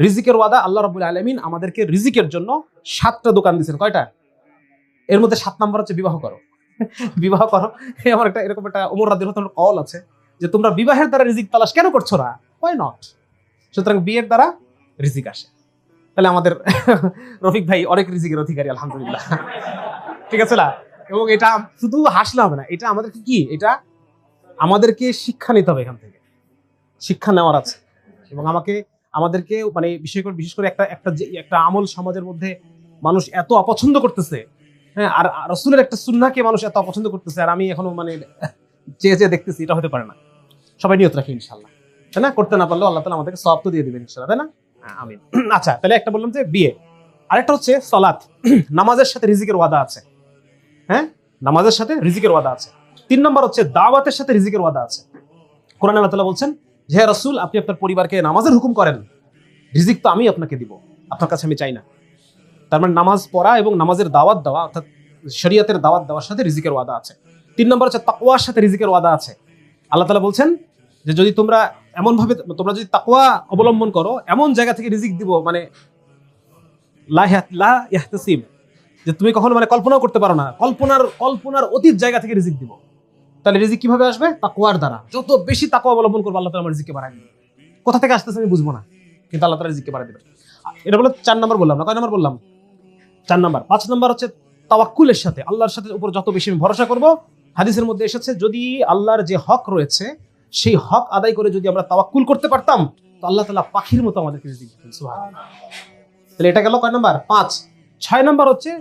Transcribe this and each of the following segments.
রিজিকের ওয়াদা, আল্লাহ রাব্বুল আলামিন আমাদেরকে রিজিকের জন্য 7টা দোকান দিয়েছেন। কয়টা? এর মধ্যে 7 নাম্বার হচ্ছে বিবাহ করো। বিবাহ করো। আমার একটা এরকম একটা ওমর রাদিয়াল্লাহু তাআলার কওল আছে যে তোমরা বিবাহের দ্বারা রিজিক তালাশ কেন করছো না? Why not? সুতরাং বিয়ের দ্বারা রিজিক আসে। তাহলে আমাদের রফিক ভাই অনেক রিজিকের অধিকারী আলহামদুলিল্লাহ। ঠিক আছে না? এবং এটা শুধু হাসলে হবে না, এটা আমাদেরকে কি, এটা আমাদেরকে শিক্ষা নিতে হবে, এখান থেকে শিক্ষা নেওয়ার আছে। এবং আমাদেরকে মানে বিশেষ করে একটা আমল সমাজের মধ্যে মানুষ এত অপছন্দ করতেছে, হ্যাঁ, আর রাসূলের একটা সুন্নাহকে মানুষ এত অপছন্দ করতেছে, আর আমি এখনো মানে চেয়ে দেখতেছি, এটা হতে পারে না। সবাই নিয়ত রাখি ইনশাআল্লাহ, তাই না? করতে না পারলেও আল্লাহ তাআলা আমাদেরকে সওয়াব তো দিয়ে দিবেন ইনশাআল্লাহ, তাই না? আমিন। আচ্ছা, তাহলে একটা বললাম যে বিয়ে, আরেকটা হচ্ছে সালাত। নামাজের সাথে রিজিকের ওয়াদা আছে। হ্যাঁ, নামাজের সাথে রিজিকের ওয়াদা আছে। 3 নম্বর হচ্ছে দাওয়াতের সাথে রিজিকের ওয়াদা আছে। কোরআনে আল্লাহ তাআলা বলছেন যে হে রাসূল, আপনি আপনার পরিবারকে নামাজের হুকুম করেন, রিজিক তো আমি আপনাকে দিব, আপনার কাছে আমি চাই না। তার মানে নামাজ পড়া এবং নামাজের দাওয়াত দেওয়া, অর্থাৎ শরীয়তের দাওয়াত দেওয়ার সাথে রিজিকের ওয়াদা আছে। 3 নম্বর হচ্ছে তাকওয়ার সাথে রিজিকের ওয়াদা আছে। আল্লাহ তাআলা বলছেন যে যদি তোমরা যদি তাকওয়া অবলম্বন করো, এমন জায়গা থেকে রিজিক দিব, মানে লা ইয়াহতাসিব, যে তুমি কখনো মানে কল্পনাও করতে পারো না, কল্পনার অতীত জায়গা থেকে রিজিক দিব। তাহলে রিজিক কিভাবে আসবে? তাকওয়ার দ্বারা। যত বেশি তাকওয়া অবলম্বন করবে, আল্লাহ তাআলা আমার রিজিককে বাড়ায় দিবেন। কোথা থেকে আসতেছে আমি বুঝবো না, কিন্তু আল্লাহ তাআলা রিজিককে বাড়ায় দিবেন। এটা বলে 4 নম্বর বললাম না? কয় নম্বর বললাম? 4 নম্বর। 5 নম্বর হচ্ছে তাওয়াক্কুলের সাথে, আল্লাহর সাথে উপর যত বেশি আমি ভরসা করব। হাদিসের মধ্যে এসেছে যদি আল্লাহর যে হক রয়েছে সেই হক আদায় করে যদি আমরা তাওয়াক্কুল করতে পারতাম, তো আল্লাহ তাআলা পাখির মতো আমাদেরকে রিজিক দিতেন। সুবহানাল্লাহ। তাহলে এটা গেল কয় নম্বর? 5। 6 নম্বর হচ্ছে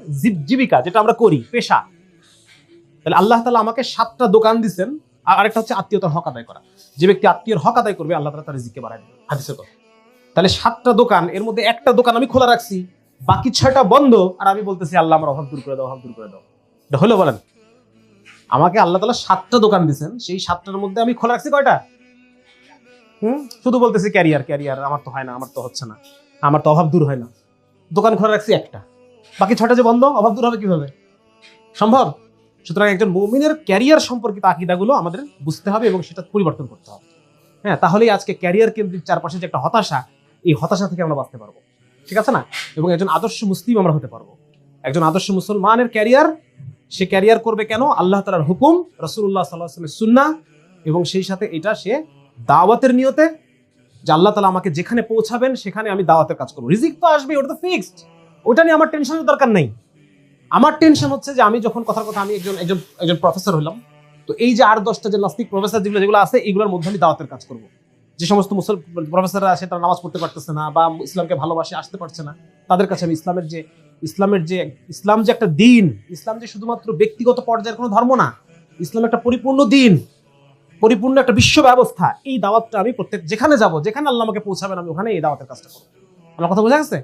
জীবিকা, যেটা আমরা করি, পেশা। তাহলে আল্লাহ তাআলা আমাকে 7টা দোকান দিবেন। আর আরেকটা হচ্ছে আত্মীয়তার হক আদায় করা। যে ব্যক্তি আত্মীয়র হক আদায় করবে, আল্লাহ তাআলা তার রিজিককে বাড়ায় দিবেন, হাদিসে কথা। তাহলে 7টা দোকান, এর মধ্যে একটা দোকান আমি খোলা রাখছি, বাকি 6টা বন্ধ, আর আমি বলতেছি আল্লাহ আমার অভাব দূর করে দাও, অভাব দূর করে দাও। এটা হলো? বলেন। আমাকে আল্লাহ তাআলা 7টা দোকান দিবেন, সেই 7টার মধ্যে আমি খোলা রাখছি কয়টা? শুধু বলতেছি ক্যারিয়ার, আমার তো হয় না, আমার তো হচ্ছে না, আমার তো অভাব দূর হয় না। দোকান খোলা রাখছি একটা, বাকি 6টা যে বন্ধ, অভাব দূর হবে কিভাবে? সম্ভব? সুতরাং একজন মুমিনের ক্যারিয়ার সম্পর্কিত আকীদাগুলো আমাদের বুঝতে হবে এবং সেটা পরিবর্তন করতে হবে। হ্যাঁ, তাহলেই আজকে ক্যারিয়ার কেন্দ্রিক চারপাশে যে একটা হতাশা, এই হতাশা থেকে আমরা বাঁচতে পারবো, ঠিক আছে না? এবং একজন আদর্শ মুসলিম আমরা হতে পারবো। একজন আদর্শ মুসলমানের ক্যারিয়ার, সে ক্যারিয়ার করবে কেন? আল্লাহ তাআলার হুকুম, রাসূলুল্লাহ সাল্লাল্লাহু আলাইহি ওয়াসাল্লামের সুন্নাহ, এবং সেই সাথে এটা সে দাওয়াতের নিয়তে, যে আল্লাহ তাআলা আমাকে যেখানে পৌঁছাবেন সেখানে আমি দাওয়াতের কাজ করবো। রিজিক তো আসবে, ওটা তো ফিক্সড, ওটা নিয়ে আমার টেনশনের দরকার নেই। আমার টেনশন হচ্ছে যে আমি যখন আমি একজন প্রফেসর হলাম, তো এই যে 8-10টা যে নাস্তিক প্রফেসর যেগুলো আছে, এগুলোর মধ্যে আমি দাওয়াতের কাজ করব। যে সমস্ত প্রফেসররা আছে তারা নামাজ পড়তে পারতেছে না বা ইসলামকে ভালোবাসে আসতে পারছে না, তাদের কাছে আমি ইসলাম যে একটা দিন, ইসলাম যে শুধুমাত্র ব্যক্তিগত পর্যায়ের কোনো ধর্ম না, ইসলাম একটা পরিপূর্ণ দিন, পরিপূর্ণ একটা বিশ্ব ব্যবস্থা। এই দাওয়াতটা আমি যেখানে যাব, যেখানে আল্লাহ আমাকে পৌঁছাবেন, আমি ওখানে এই দাওয়াতের কাজটা করবো। আমার কথা বোঝা গেছে?